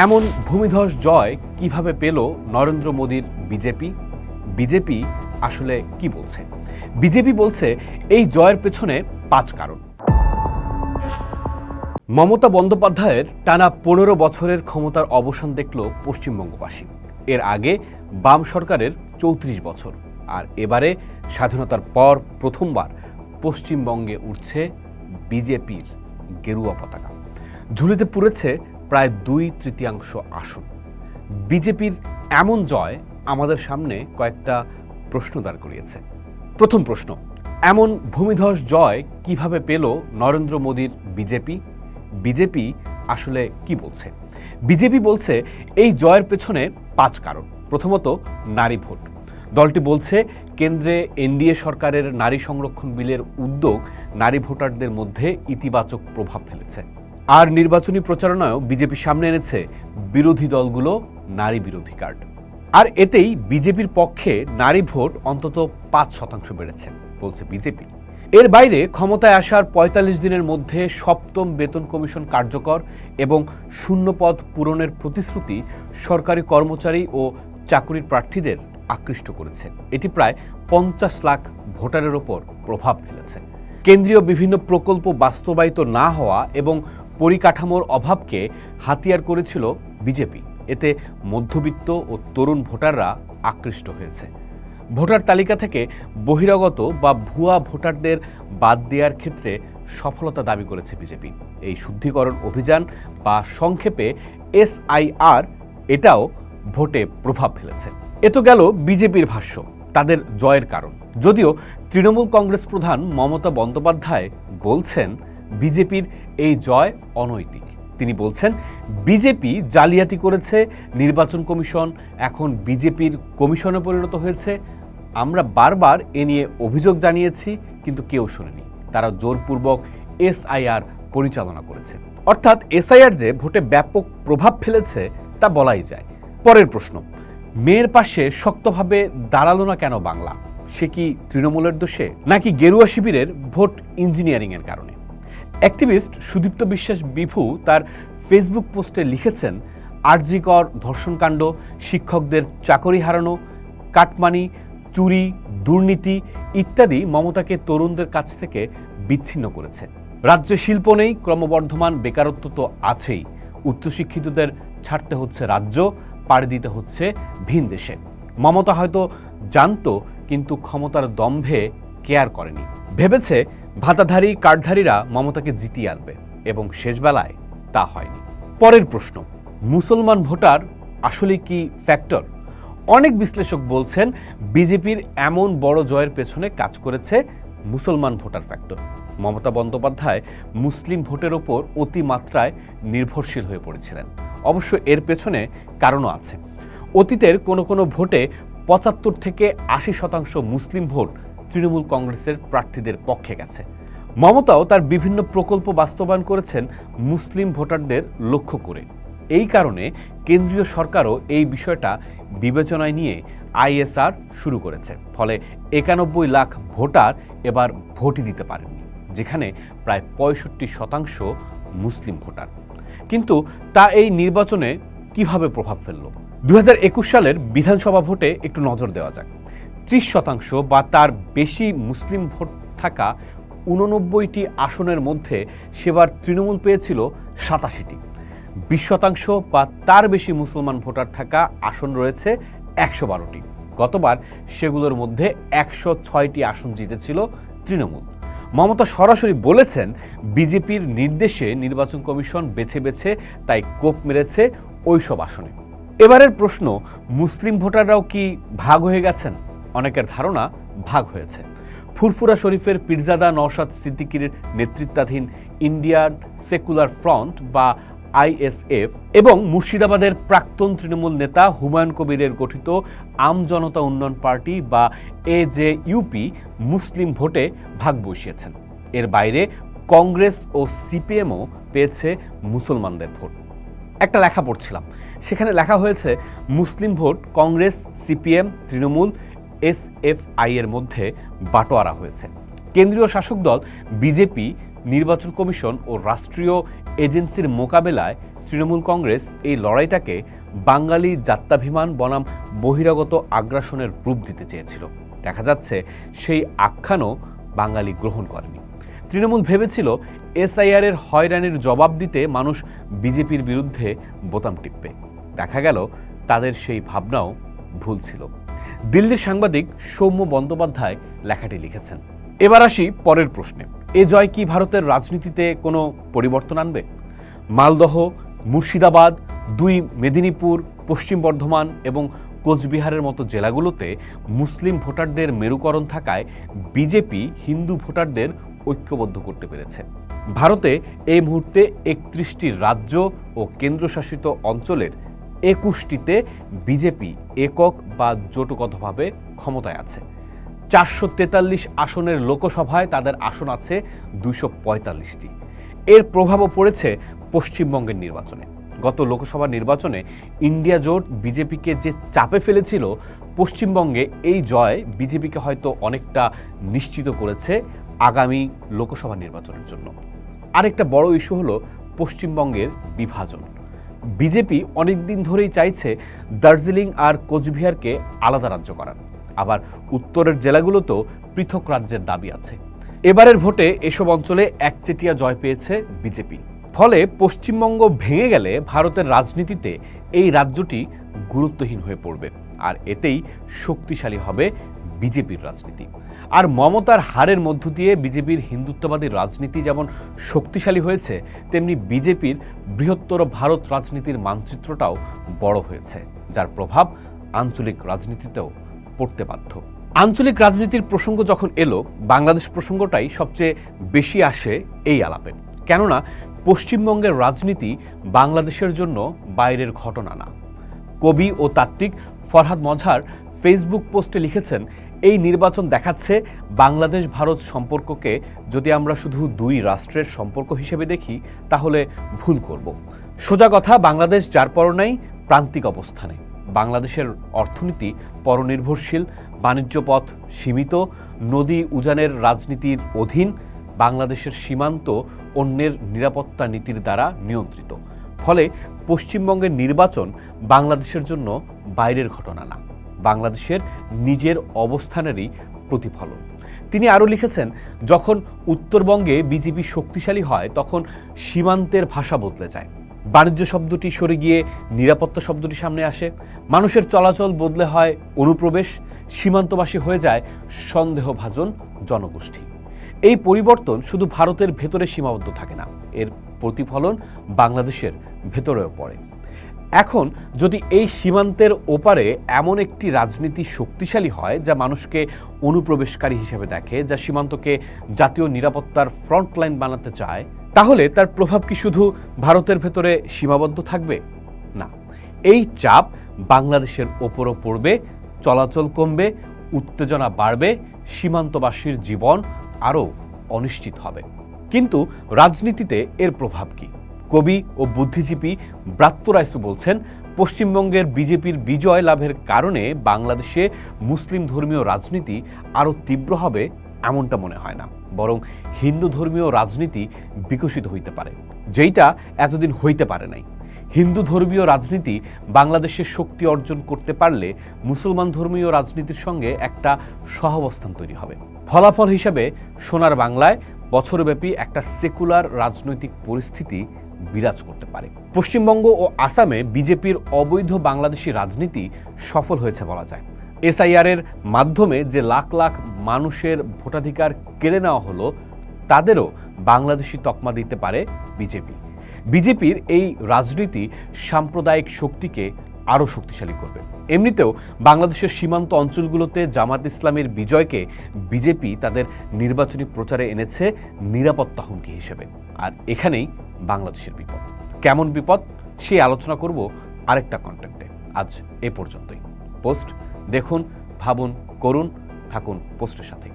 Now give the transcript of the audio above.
এমন ভূমিধস জয় কিভাবে পেল নরেন্দ্র মোদীর বিজেপি? বিজেপি আসলে কি বলছে? বিজেপি বলছে এই জয়ের পেছনে 5 কারণ। মমতা বন্দ্যোপাধ্যায়ের টানা 15 বছরের ক্ষমতার অবসান দেখল পশ্চিমবঙ্গবাসী। এর আগে বাম সরকারের 34 বছর, আর এবারে স্বাধীনতার পর প্রথমবার পশ্চিমবঙ্গে উঠছে বিজেপির গেরুয়া পতাকা। ঝুলিতে পুড়েছে প্রায় 2/3 আসন। বিজেপির এমন জয় আমাদের সামনে কয়েকটা প্রশ্ন দাঁড় করিয়েছে। প্রথম প্রশ্ন, এমন ভূমিধস জয় কিভাবে পেল নরেন্দ্র মোদীর বিজেপি? বিজেপি আসলে কি বলছে? বিজেপি বলছে এই জয়ের পেছনে 5 কারণ। প্রথমত, নারী ভোট। দলটি বলছে কেন্দ্রে এনডিএ সরকারের নারী সংরক্ষণ বিলের উদ্যোগ নারী ভোটারদের মধ্যে ইতিবাচক প্রভাব ফেলেছে। আর নির্বাচনী প্রচারণায়ও বিজেপি সামনে এনেছে বিরোধী দলগুলো নারী বিরোধী কার্ড। আর এতেই বিজেপির পক্ষে নারী ভোট অন্তত 5% বেড়েছে বলছে বিজেপি। এর বাইরে ক্ষমতায় আসার 45 দিনের মধ্যে 7ম বেতন কমিশন কার্যকর এবং শূন্যপদ পূরণের প্রতিশ্রুতি সরকারি কর্মচারী ও চাকুরির প্রার্থীদের আকৃষ্ট করেছে। এটি প্রায় 50 লাখ ভোটারের ওপর প্রভাব ফেলেছে। কেন্দ্রীয় বিভিন্ন প্রকল্প বাস্তবায়িত না হওয়া এবং পরিকাঠামোর অভাবকে হাতিয়ার করেছিল বিজেপি। এতে মধ্যবিত্ত ও তরুণ ভোটাররা আকৃষ্ট হয়েছে। ভোটার তালিকা থেকে বহিরাগত বা ভুয়া ভোটারদের বাদ দেওয়ার ক্ষেত্রে সফলতা দাবি করেছে বিজেপি। এই শুদ্ধিকরণ অভিযান বা সংক্ষেপে SIR এটাও ভোটে প্রভাব ফেলেছে। এ তো গেল বিজেপির ভাষ্য, তাদের জয়ের কারণ। যদিও তৃণমূল কংগ্রেস প্রধান মমতা বন্দ্যোপাধ্যায় বলছেন বিজেপির এই জয় অনৈতিক। তিনি বলছেন বিজেপি জালিয়াতি করেছে, নির্বাচন কমিশন এখন বিজেপির কমিশনে পরিণত হয়েছে। আমরা বারবার এ নিয়ে অভিযোগ জানিয়েছি, কিন্তু কেউ শোনেনি। তারা জোরপূর্বক SIR পরিচালনা করেছে। অর্থাৎ SIR যে ভোটে ব্যাপক প্রভাব ফেলেছে তা বলাই যায়। পরের প্রশ্ন, মেয়ের পাশে শক্তভাবে দাঁড়ালো না কেন বাংলা? সে কি তৃণমূলের দোষে, নাকি গেরুয়া শিবিরের ভোট ইঞ্জিনিয়ারিংয়ের কারণে? অ্যাক্টিভিস্ট সুদীপ্ত বিশ্বাস বিভু তার ফেসবুক পোস্টে লিখেছেন, আরজিকর ধর্ষণকাণ্ড, শিক্ষকদের চাকরি হারানো, কাটমানি, চুরি, দুর্নীতি ইত্যাদি মমতাকে তরুণদের কাছ থেকে বিচ্ছিন্ন করেছে। রাজ্যে শিল্প নেই, ক্রমবর্ধমান বেকারত্ব তো আছেই। উচ্চশিক্ষিতদের ছাড়তে হচ্ছে রাজ্য, পাড়ি দিতে হচ্ছে ভিন দেশে। মমতা হয়তো জানতো, কিন্তু ক্ষমতার দম্ভে কেয়ার করেনি। ভেবেছে ভাতাধারী কার্ডধারীরা মমতাকে জিতিয়ে আনবে, এবং শেষবেলায় তা হয়নি। পরের প্রশ্ন, মুসলমান ভোটার আসলে কি ফ্যাক্টর? অনেক বিশ্লেষক বলছেন বিজেপির এমন বড় জয়ের পেছনে কাজ করেছে মুসলমান ভোটার ফ্যাক্টর। মমতা বন্দ্যোপাধ্যায় মুসলিম ভোটের ওপর অতিমাত্রায় নির্ভরশীল হয়ে পড়েছিলেন। অবশ্য এর পেছনে কারণও আছে। অতীতের কোনো ভোটে 75 থেকে 80% মুসলিম ভোট তৃণমূল কংগ্রেসের প্রার্থীদের পক্ষে গেছে। মমতাও তার বিভিন্ন প্রকল্প বাস্তবায়ন করেছেন মুসলিম ভোটারদের লক্ষ্য করে। এই কারণে কেন্দ্রীয় সরকারও এই বিষয়টা বিবেচনায় নিয়ে ISR শুরু করেছে। ফলে 91 লাখ ভোটার এবার ভোটই দিতে পারেননি, যেখানে প্রায় 65% মুসলিম ভোটার। কিন্তু তা এই নির্বাচনে কিভাবে প্রভাব ফেলল? 2021 সালের বিধানসভা ভোটে একটু নজর দেওয়া যাক। 30% বা তার বেশি মুসলিম ভোট থাকা 89টি আসনের মধ্যে সেবার তৃণমূল পেয়েছিল 87টি। 20% বা তার বেশি মুসলমান ভোটার থাকা আসন রয়েছে 112টি। গতবার সেগুলোর মধ্যে 106টি আসন জিতেছিল তৃণমূল। মমতা সরাসরি বলেছেন বিজেপির নির্দেশে নির্বাচন কমিশন বেছে বেছে তাই কোপ মেরেছে ওইসব আসনে। এবারের প্রশ্ন, মুসলিম ভোটাররাও কি ভাগ হয়ে গেছেন? অনেকের ধারণা ভাগ হয়েছে। ফুরফুরা শরীফের পীরজাদা নওশাদ সিদ্দিকীর নেতৃত্বাধীন ইন্ডিয়ান সেকুলার ফ্রন্ট বা ISF এবং মুর্শিদাবাদের প্রাক্তন তৃণমূল নেতা হুমায়ুন কবিরের গঠিত আম জনতা উন্নয়ন পার্টি বা AJUP মুসলিম ভোটে ভাগ বসিয়েছেন। এর বাইরে কংগ্রেস ও CPMও পেয়েছে মুসলমানদের ভোট। একটা লেখা পড়ছিলাম, সেখানে লেখা হয়েছে Muslim vote Congress, CPM, Trinamool, SFI এর মধ্যে বাটোয়ারা হয়েছে। কেন্দ্রীয় শাসক দল বিজেপি নির্বাচন কমিশন ও রাষ্ট্রীয় এজেন্সির মোকাবেলায় তৃণমূল কংগ্রেস এই লড়াইটাকে বাঙালি জাত্যাভিমান বনাম বহিরাগত আগ্রাসনের রূপ দিতে চেয়েছিল। দেখা যাচ্ছে সেই আখ্যানও বাঙালি গ্রহণ করেনি। তৃণমূল ভেবেছিল এসআইআরের হয়রানির জবাব দিতে মানুষ বিজেপির বিরুদ্ধে বোতাম টিপবে। দেখা গেল তাদের সেই ভাবনাও ভুল ছিল। দিল্লির সাংবাদিক সৌম্য বন্দ্যোপাধ্যায় লেখাটি লিখেছেন। এবার আসি পরের প্রশ্নে, এ জয় কি ভারতের রাজনীতিতে কোনো পরিবর্তন আনবে? মালদহ, মুর্শিদাবাদ, 2 মেদিনীপুর, পশ্চিম বর্ধমান এবং কোচবিহারের মতো জেলাগুলোতে মুসলিম ভোটারদের মেরুকরণ থাকায় বিজেপি হিন্দু ভোটারদের ঐক্যবদ্ধ করতে পেরেছে। ভারতে এই মুহূর্তে 31টি রাজ্য ও কেন্দ্রশাসিত অঞ্চলের 21টিতে বিজেপি একক বা জোটগতভাবে ক্ষমতায় আছে। 443 আসনের লোকসভায় তাদের আসন আছে 245টি। এর প্রভাবও পড়েছে পশ্চিমবঙ্গের নির্বাচনে। গত লোকসভা নির্বাচনে ইন্ডিয়া জোট বিজেপিকে যে চাপে ফেলেছিল, পশ্চিমবঙ্গে এই জয় বিজেপিকে হয়তো অনেকটা নিশ্চিত করেছে আগামী লোকসভা নির্বাচনের জন্য। আরেকটা বড় ইস্যু হলো পশ্চিমবঙ্গের বিভাজন। বিজেপি অনেকদিন ধরেই চাইছে দার্জিলিং আর কোচবিহারকে আলাদা রাজ্য করার, আবার উত্তরের জেলাগুলোতেও পৃথক রাজ্যের দাবি আছে। এবারের ভোটে এসব অঞ্চলে একচেটিয়া জয় পেয়েছে বিজেপি। ফলে পশ্চিমবঙ্গ ভেঙে গেলে ভারতের রাজনীতিতে এই রাজ্যটি গুরুত্বহীন হয়ে পড়বে, আর এতেই শক্তিশালী হবে বিজেপির রাজনীতি। আর মমতার হারের মধ্য দিয়ে বিজেপির হিন্দুত্ববাদী রাজনীতি যেমন শক্তিশালী হয়েছে, তেমনি বিজেপির বৃহত্তর ভারত রাজনীতির মানচিত্রটাও বড় হয়েছে, যার প্রভাব আঞ্চলিক রাজনীতিতেও পড়তে বাধ্য। আঞ্চলিক রাজনীতির প্রসঙ্গ যখন এলো, বাংলাদেশ প্রসঙ্গটাই সবচেয়ে বেশি আসে এই আলাপে। কেননা পশ্চিমবঙ্গের রাজনীতি বাংলাদেশের জন্য বাইরের ঘটনা না। কবি ও তাত্ত্বিক ফরহাদ মজহার ফেসবুক পোস্টে লিখেছেন, এই নির্বাচন দেখাচ্ছে বাংলাদেশ ভারত সম্পর্ককে যদি আমরা শুধু 2 রাষ্ট্রের সম্পর্ক হিসেবে দেখি তাহলে ভুল করব। সোজা কথা, বাংলাদেশ যার পরনাই প্রান্তিক অবস্থানে। বাংলাদেশের অর্থনীতি পরনির্ভরশীল, বাণিজ্য পথ সীমিত, নদী উজানের রাজনীতির অধীন, বাংলাদেশের সীমান্ত অন্যের নিরাপত্তা নীতির দ্বারা নিয়ন্ত্রিত। ফলে পশ্চিমবঙ্গের নির্বাচন বাংলাদেশের জন্য বাইরের ঘটনা না, বাংলাদেশের নিজের অবস্থানেরই প্রতিফলন। তিনি আরও লিখেছেন, যখন উত্তরবঙ্গে বিজেপি শক্তিশালী হয় তখন সীমান্তের ভাষা বদলে যায়। বাণিজ্য শব্দটি সরে গিয়ে নিরাপত্তা শব্দটি সামনে আসে, মানুষের চলাচল বদলে হয় অনুপ্রবেশ, সীমান্তবাসী হয়ে যায় সন্দেহভাজন জনগোষ্ঠী। এই পরিবর্তন শুধু ভারতের ভেতরে সীমাবদ্ধ থাকে না, এর প্রতিফলন বাংলাদেশের ভেতরেও পড়ে। এখন যদি এই সীমান্তের ওপারে এমন একটি রাজনীতি শক্তিশালী হয় যা মানুষকে অনুপ্রবেশকারী হিসেবে দেখে, যা সীমান্তকে জাতীয় নিরাপত্তার ফ্রন্টলাইন বানাতে চায়, তাহলে তার প্রভাব কি শুধু ভারতের ভেতরে সীমাবদ্ধ থাকবে? না, এই চাপ বাংলাদেশের ওপরও পড়বে, চলাচল কমবে, উত্তেজনা বাড়বে, সীমান্তবাসীর জীবন আরও অনিশ্চিত হবে। কিন্তু রাজনীতিতে এর প্রভাব কি? কবি ও বুদ্ধিজীবী ব্রাত্য রায়সু বলছেন, পশ্চিমবঙ্গের বিজেপির বিজয় লাভের কারণে বাংলাদেশে মুসলিম ধর্মীয় রাজনীতি আরও তীব্র হবে এমনটা মনে হয় না, বরং হিন্দু ধর্মীয় রাজনীতি বিকশিত হইতে পারে, যেইটা এতদিন হইতে পারে নাই। হিন্দু ধর্মীয় রাজনীতি বাংলাদেশে শক্তি অর্জন করতে পারলে মুসলমান ধর্মীয় রাজনীতির সঙ্গে একটা সহাবস্থান তৈরি হবে। ফলাফল হিসাবে সোনার বাংলায় বছরব্যাপী একটা সেকুলার রাজনৈতিক পরিস্থিতি বিরাজ করতে পারে। পশ্চিমবঙ্গ ও আসামে বিজেপির অবৈধ বাংলাদেশি রাজনীতি সফল হয়েছে বলা যায়। এসআইআরের মাধ্যমে যে লাখ লাখ মানুষের ভোটাধিকার কেড়ে নেওয়া হলো, তাদেরও বাংলাদেশি তকমা দিতে পারে বিজেপি। বিজেপির এই রাজনীতি সাম্প্রদায়িক শক্তিকে আরও শক্তিশালী করবে। এমনিতেও বাংলাদেশের সীমান্ত অঞ্চলগুলোতে জামাত ইসলামের বিজয়কে বিজেপি তাদের নির্বাচনী প্রচারে এনেছে নিরাপত্তা হুমকি হিসেবে। আর এখানেই বাংলাদেশের বিপদ। কেমন বিপদ সেই আলোচনা করব আরেকটা কন্টেন্টে। আজ এ পর্যন্তই। পোস্ট দেখুন, ভাবুন, করুন, থাকুন পোস্টের সাথে।